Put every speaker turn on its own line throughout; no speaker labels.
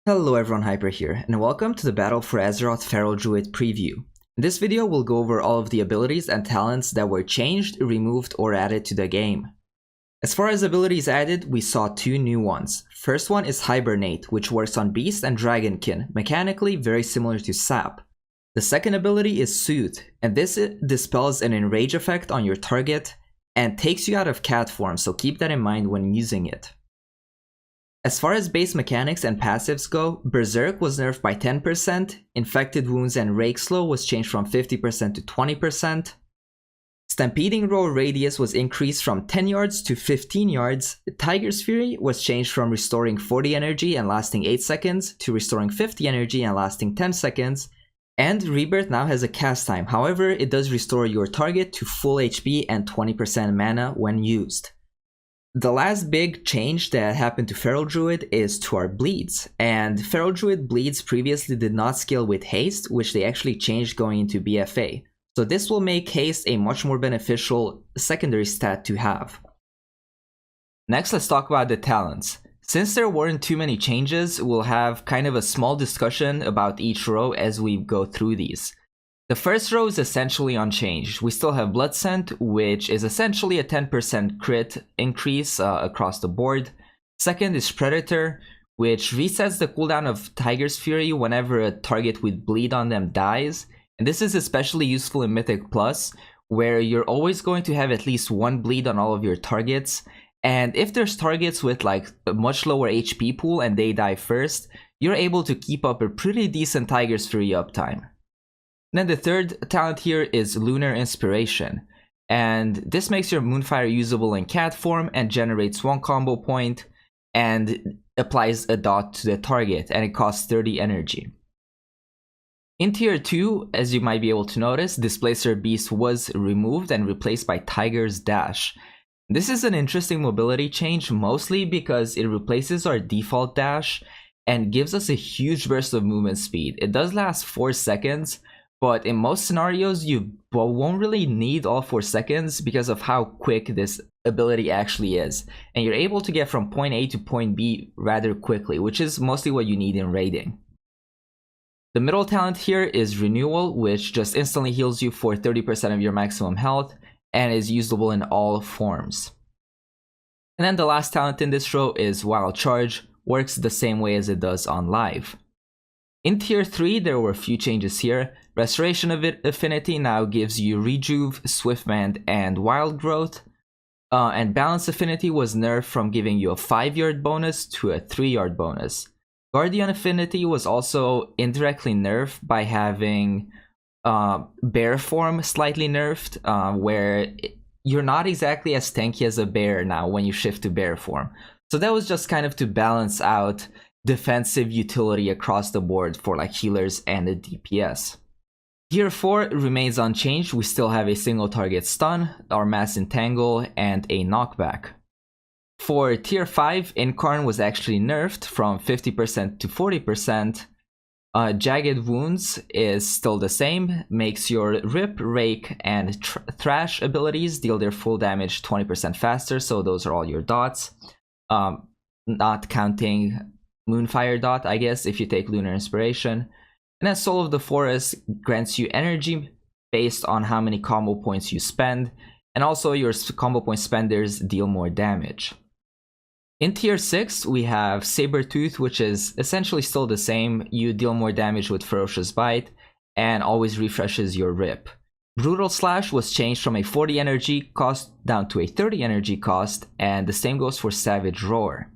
Hello everyone, Hyper here, and welcome to the Battle for Azeroth Feral Druid preview. In this video, we'll go over all of the abilities and talents that were changed, removed, or added to the game. As far as abilities added, we saw two new ones. First one is Hibernate, which works on Beast and Dragonkin, mechanically very similar to Sap. The second ability is Soothe, and this dispels an enrage effect on your target and takes you out of cat form, so keep that in mind when using it. As far as base mechanics and passives go, Berserk was nerfed by 10%, Infected Wounds and Rake Slow was changed from 50% to 20%, Stampeding Roll Radius was increased from 10 yards to 15 yards, Tiger's Fury was changed from restoring 40 energy and lasting 8 seconds to restoring 50 energy and lasting 10 seconds, and Rebirth now has a cast time, however it does restore your target to full HP and 20% mana when used. The last big change that happened to Feral Druid is to our bleeds, and Feral Druid bleeds previously did not scale with haste, which they actually changed going into BFA. So this will make haste a much more beneficial secondary stat to have. Next, let's talk about the talents. Since there weren't too many changes, we'll have kind of a small discussion about each row as we go through these. The first row is essentially unchanged. We still have Blood Scent, which is essentially a 10% crit increase across the board. Second is Predator, which resets the cooldown of Tiger's Fury whenever a target with bleed on them dies. And this is especially useful in Mythic Plus, where you're always going to have at least one bleed on all of your targets. And if there's targets with like a much lower HP pool and they die first, you're able to keep up a pretty decent Tiger's Fury uptime. Then the third talent here is Lunar Inspiration, and this makes your Moonfire usable in cat form and generates one combo point and applies a dot to the target, and it costs 30 energy. In tier 2, as you might be able to notice, Displacer Beast was removed and replaced by Tiger's Dash. This is an interesting mobility change, mostly because it replaces our default dash and gives us a huge burst of movement speed. It does last 4 seconds, but in most scenarios, you won't really need all 4 seconds because of how quick this ability actually is. And you're able to get from point A to point B rather quickly, which is mostly what you need in raiding. The middle talent here is Renewal, which just instantly heals you for 30% of your maximum health and is usable in all forms. And then the last talent in this row is Wild Charge, works the same way as it does on live. In tier 3, there were a few changes here. Restoration of Affinity now gives you Rejuve, Swiftband, and Wild Growth. And Balance Affinity was nerfed from giving you a 5-yard bonus to a 3-yard bonus. Guardian Affinity was also indirectly nerfed by having Bear form slightly nerfed, where you're not exactly as tanky as a bear now when you shift to bear form. So that was just kind of to balance out defensive utility across the board for like healers and the DPS. Tier 4 remains unchanged. We still have a single target stun, our Mass Entangle, and a knockback. For tier 5, Incarn was actually nerfed from 50% to 40%. Jagged Wounds is still the same, makes your Rip, Rake, and Thrash abilities deal their full damage 20% faster, so those are all your dots. Not counting Moonfire dot, I guess, if you take Lunar Inspiration. And then Soul of the Forest grants you energy based on how many combo points you spend, and also your combo point spenders deal more damage. In tier 6, we have Sabertooth, which is essentially still the same. You deal more damage with Ferocious Bite, and always refreshes your Rip. Brutal Slash was changed from a 40 energy cost down to a 30 energy cost, and the same goes for Savage Roar.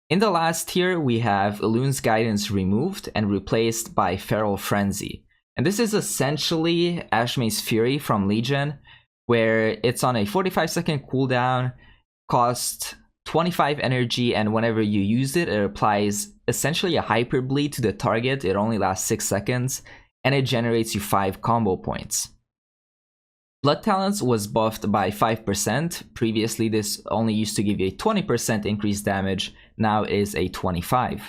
In the last tier, we have Elune's Guidance removed and replaced by Feral Frenzy. And this is essentially Ashmei's Fury from Legion, where it's on a 45-second cooldown, costs 25 energy, and whenever you use it, it applies essentially a hyper bleed to the target. It only lasts 6 seconds, and it generates you 5 combo points. Blood Talents was buffed by 5%. Previously, this only used to give you a 20% increased damage. Now it is a 25%.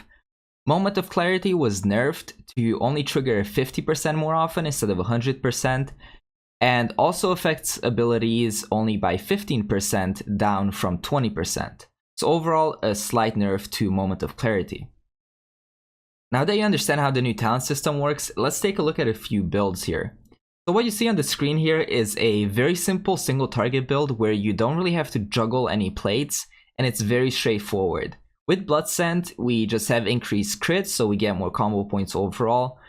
Moment of Clarity was nerfed to only trigger 50% more often instead of 100%. And also affects abilities only by 15%, down from 20%. So overall, a slight nerf to Moment of Clarity. Now that you understand how the new talent system works, let's take a look at a few builds here. So what you see on the screen here is a very simple single target build where you don't really have to juggle any plates, and it's very straightforward. With Blood Scent, we just have increased crits, so we get more combo points overall.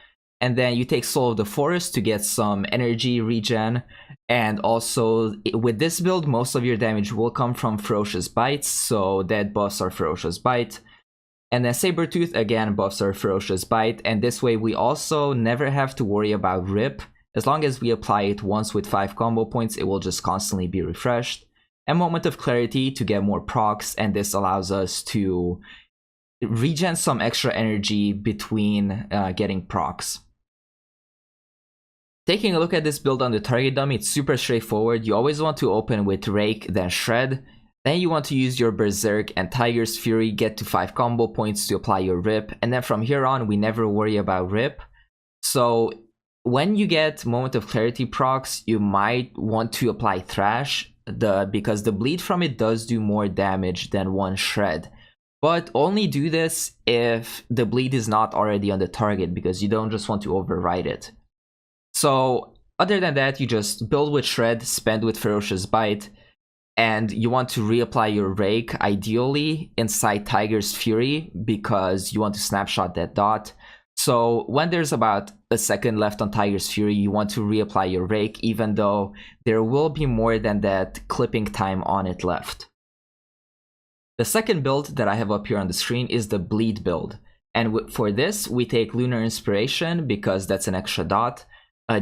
And then you take Soul of the Forest to get some energy regen. And also, with this build, most of your damage will come from Ferocious Bites, so that buffs our Ferocious Bite. And then Sabertooth, again, buffs our Ferocious Bite. And this way, we also never have to worry about Rip. As long as we apply it once with 5 combo points, it will just constantly be refreshed. And Moment of Clarity to get more procs, and this allows us to regen some extra energy between getting procs. Taking a look at this build on the target dummy, it's super straightforward. You always want to open with Rake, then Shred. Then you want to use your Berserk and Tiger's Fury, get to 5 combo points to apply your Rip. And then from here on, we never worry about Rip. So when you get Moment of Clarity procs, you might want to apply Thrash, because the bleed from it does do more damage than one Shred. But only do this if the bleed is not already on the target, because you don't just want to override it. So other than that, you just build with Shred, spend with Ferocious Bite, and you want to reapply your Rake, ideally inside Tiger's Fury, because you want to snapshot that dot. So when there's about a second left on Tiger's Fury, you want to reapply your Rake, even though there will be more than that clipping time on it left. The second build that I have up here on the screen is the Bleed build. And for this, we take Lunar Inspiration, because that's an extra dot.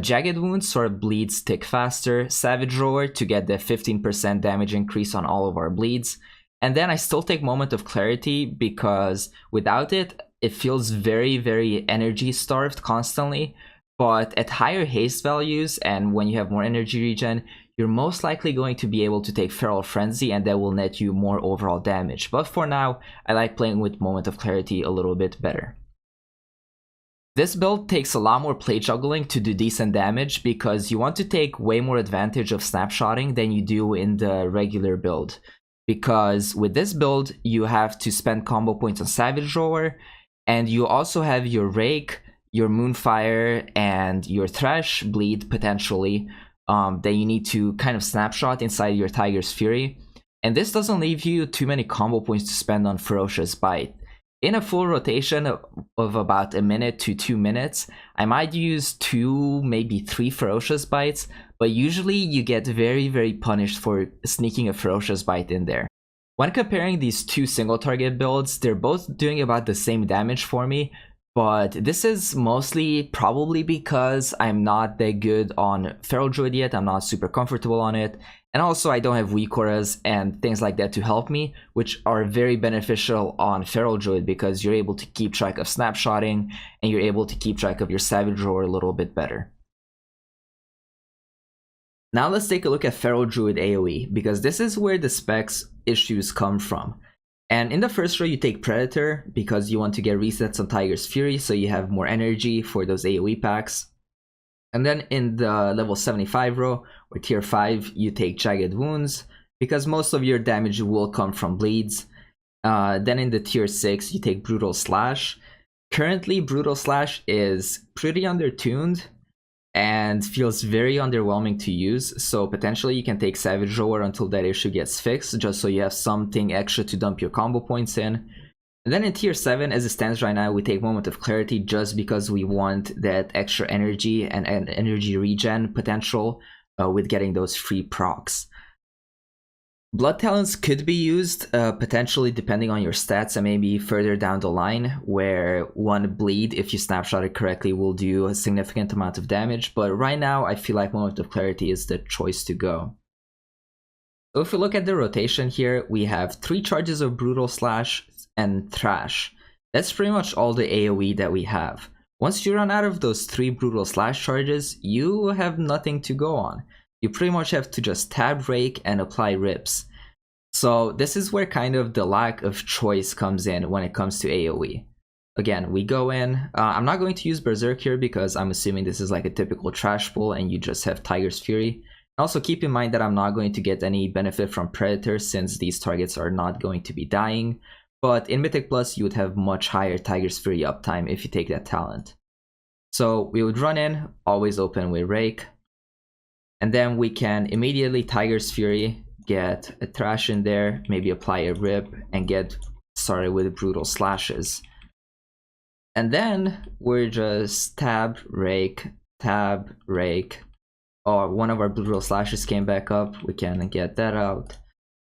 Jagged Wounds so our bleeds tick faster, Savage Roar to get the 15% damage increase on all of our bleeds, and then I still take Moment of Clarity because without it, it feels very, very energy starved constantly, but at higher haste values and when you have more energy regen, you're most likely going to be able to take Feral Frenzy and that will net you more overall damage. But for now, I like playing with Moment of Clarity a little bit better. This build takes a lot more plate juggling to do decent damage because you want to take way more advantage of snapshotting than you do in the regular build. Because with this build, you have to spend combo points on Savage Roar, and you also have your Rake, your Moonfire, and your Thresh bleed potentially that you need to kind of snapshot inside your Tiger's Fury. And this doesn't leave you too many combo points to spend on Ferocious Bite. In a full rotation of about a minute to 2 minutes, I might use 2, maybe 3 Ferocious Bites, but usually you get very, very punished for sneaking a Ferocious Bite in there. When comparing these two single target builds, they're both doing about the same damage for me, but this is mostly probably because I'm not that good on Feral Druid yet, I'm not super comfortable on it, and also I don't have weak auras and things like that to help me, which are very beneficial on Feral Druid because you're able to keep track of snapshotting and you're able to keep track of your Savage Roar a little bit better. Now let's take a look at Feral Druid AoE, because this is where the specs issues come from. And in the first row you take Predator because you want to get resets on Tiger's Fury so you have more energy for those AoE packs. And then in the level 75 row, or tier 5, you take Jagged Wounds, because most of your damage will come from bleeds. Then in the tier 6, you take Brutal Slash. Currently, Brutal Slash is pretty undertuned and feels very underwhelming to use, so potentially you can take Savage Roar until that issue gets fixed, just so you have something extra to dump your combo points in. And then in tier 7, as it stands right now, we take Moment of Clarity just because we want that extra energy and energy regen potential with getting those free procs. Blood Talents could be used potentially depending on your stats and maybe further down the line, where one bleed, if you snapshot it correctly, will do a significant amount of damage, but right now I feel like Moment of Clarity is the choice to go. So if we look at the rotation here, we have 3 charges of Brutal Slash and Thrash. That's pretty much all the AoE that we have. Once you run out of those 3 Brutal Slash charges, you have nothing to go on. You pretty much have to just tab Rake and apply rips. So this is where kind of the lack of choice comes in when it comes to AoE. Again, we go in, I'm not going to use Berserk here because I'm assuming this is like a typical trash pull and you just have Tiger's Fury. Also keep in mind that I'm not going to get any benefit from Predator since these targets are not going to be dying. but in Mythic Plus you would have much higher Tiger's Fury uptime if you take that talent. So we would run in, always open with Rake, and then we can immediately Tiger's Fury, get a Thrash in there, maybe apply a Rip, and get started with Brutal Slashes. And then we're just tab, Rake, or one of our Brutal Slashes came back up, we can get that out.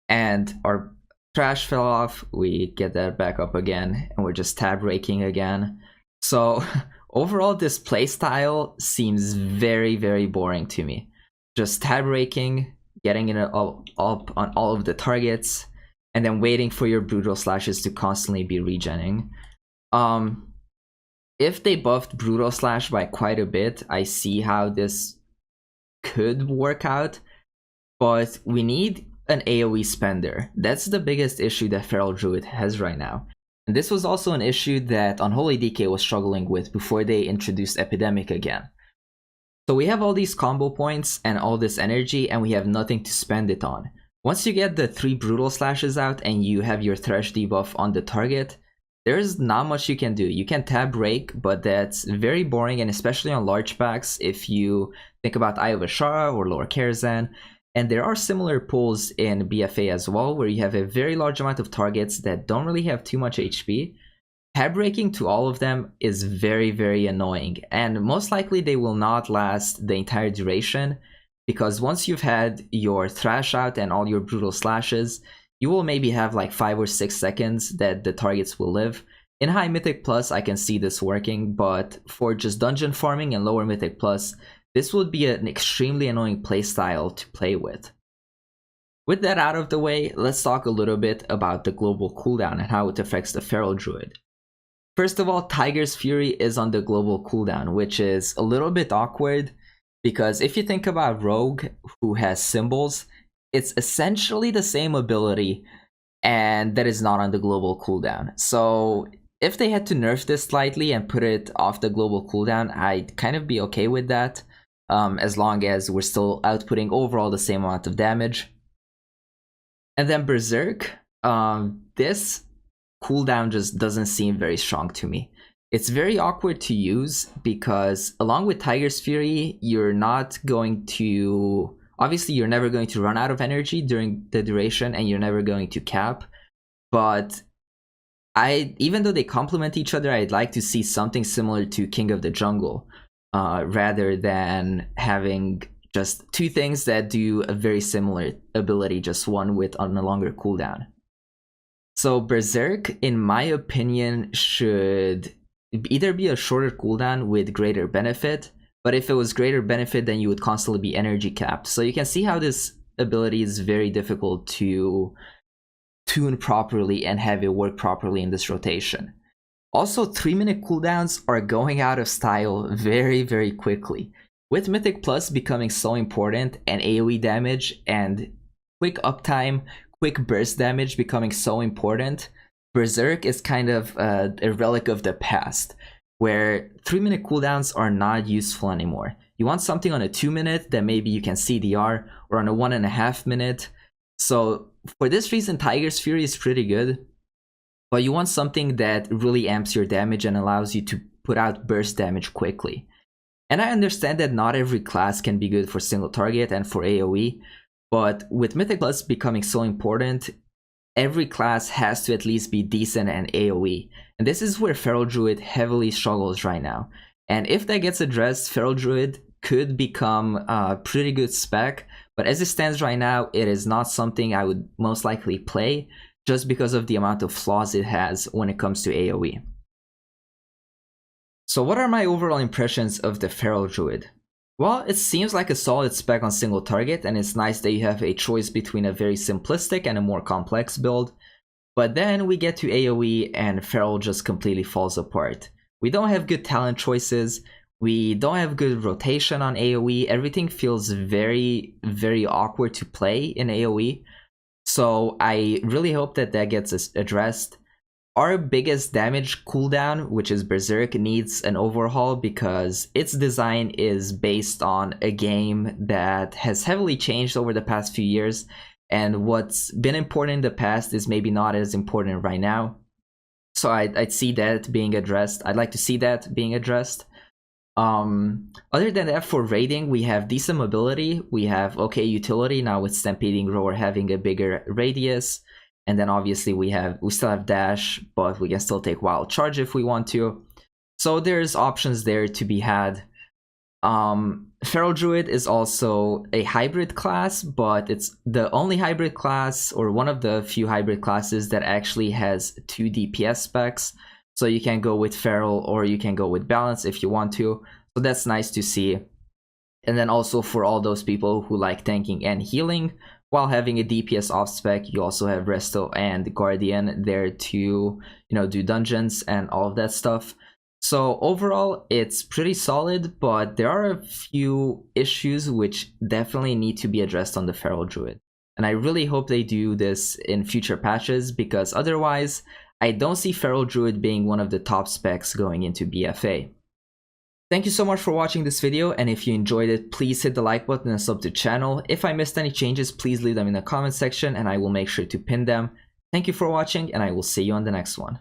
And our Thrash fell off, we get that back up again, and we're just tab raking again. So overall, this playstyle seems very, very boring to me. Just tab raking, getting it up on all of the targets, and then waiting for your Brutal Slashes to constantly be regenning. If they buffed Brutal Slash by quite a bit, I see how this could work out, but we need an AoE spender. That's the biggest issue that Feral Druid has right now. And this was also an issue that Unholy DK was struggling with before they introduced Epidemic again. So we have all these combo points and all this energy, and we have nothing to spend it on. Once you get the 3 Brutal Slashes out and you have your Thresh debuff on the target, there's not much you can do. You can tab Rake, but that's very boring, and especially on large packs if you think about Eye of Ashara or Lower Karazhan. And there are similar pulls in BFA as well, where you have a very large amount of targets that don't really have too much HP. Tab raking to all of them is very, very annoying, and most likely they will not last the entire duration, because once you've had your Thrash out and all your Brutal Slashes, you will maybe have like 5 or 6 seconds that the targets will live. In High Mythic Plus, I can see this working, but for just dungeon farming and lower Mythic Plus, this would be an extremely annoying playstyle to play with. With that out of the way, let's talk a little bit about the global cooldown and how it affects the Feral Druid. First of all, Tiger's Fury is on the global cooldown, which is a little bit awkward, because if you think about Rogue, who has symbols, it's essentially the same ability, and that is not on the global cooldown. So if they had to nerf this slightly and put it off the global cooldown, I'd kind of be okay with that, as long as we're still outputting overall the same amount of damage. And then Berserk, this cooldown just doesn't seem very strong to me. It's very awkward to use because along with Tiger's Fury, you're not going to... Obviously, you're never going to run out of energy during the duration, and you're never going to cap. But even though they complement each other, I'd like to see something similar to King of the Jungle, rather than having just 2 things that do a very similar ability, just one on a longer cooldown. So Berserk, in my opinion, should either be a shorter cooldown with greater benefit, but if it was greater benefit, then you would constantly be energy capped. So you can see how this ability is very difficult to tune properly and have it work properly in this rotation. Also, 3-minute cooldowns are going out of style very, very quickly. With Mythic Plus becoming so important, and AoE damage and quick uptime, quick burst damage becoming so important, Berserk is kind of a relic of the past, where 3-minute cooldowns are not useful anymore. You want something on a 2-minute that maybe you can CDR, or on a 1.5 minute. So for this reason, Tiger's Fury is pretty good, but you want something that really amps your damage and allows you to put out burst damage quickly. And I understand that not every class can be good for single target and for AoE, but with Mythic Plus becoming so important, every class has to at least be decent and AoE. And this is where Feral Druid heavily struggles right now. And if that gets addressed, Feral Druid could become a pretty good spec, but as it stands right now, it is not something I would most likely play, just because of the amount of flaws it has when it comes to AoE. So what are my overall impressions of the Feral Druid? Well, it seems like a solid spec on single target, and it's nice that you have a choice between a very simplistic and a more complex build. But then we get to AoE and Feral just completely falls apart. We don't have good talent choices, we don't have good rotation on AoE, everything feels very, very awkward to play in AoE. So I really hope that that gets addressed. Our biggest damage cooldown, which is Berserk, needs an overhaul because its design is based on a game that has heavily changed over the past few years, and what's been important in the past is maybe not as important right now. So I'd see that being addressed. I'd like to see that being addressed. Other than that, for raiding, we have decent mobility, we have okay utility now with Stampeding Roar having a bigger radius, and then obviously we still have dash, but we can still take wild charge if we want to. So there's options there to be had. Feral Druid is also a hybrid class, but it's the only hybrid class, or one of the few hybrid classes, that actually has 2 DPS specs. So you can go with Feral or you can go with Balance if you want to. So that's nice to see. And then also for all those people who like tanking and healing, while having a DPS off spec, you also have Resto and Guardian there to, do dungeons and all of that stuff. So overall, it's pretty solid, but there are a few issues which definitely need to be addressed on the Feral Druid. And I really hope they do this in future patches, because otherwise, I don't see Feral Druid being one of the top specs going into BFA. Thank you so much for watching this video, and if you enjoyed it, please hit the like button and sub to the channel. If I missed any changes, please leave them in the comment section and I will make sure to pin them. Thank you for watching, and I will see you on the next one.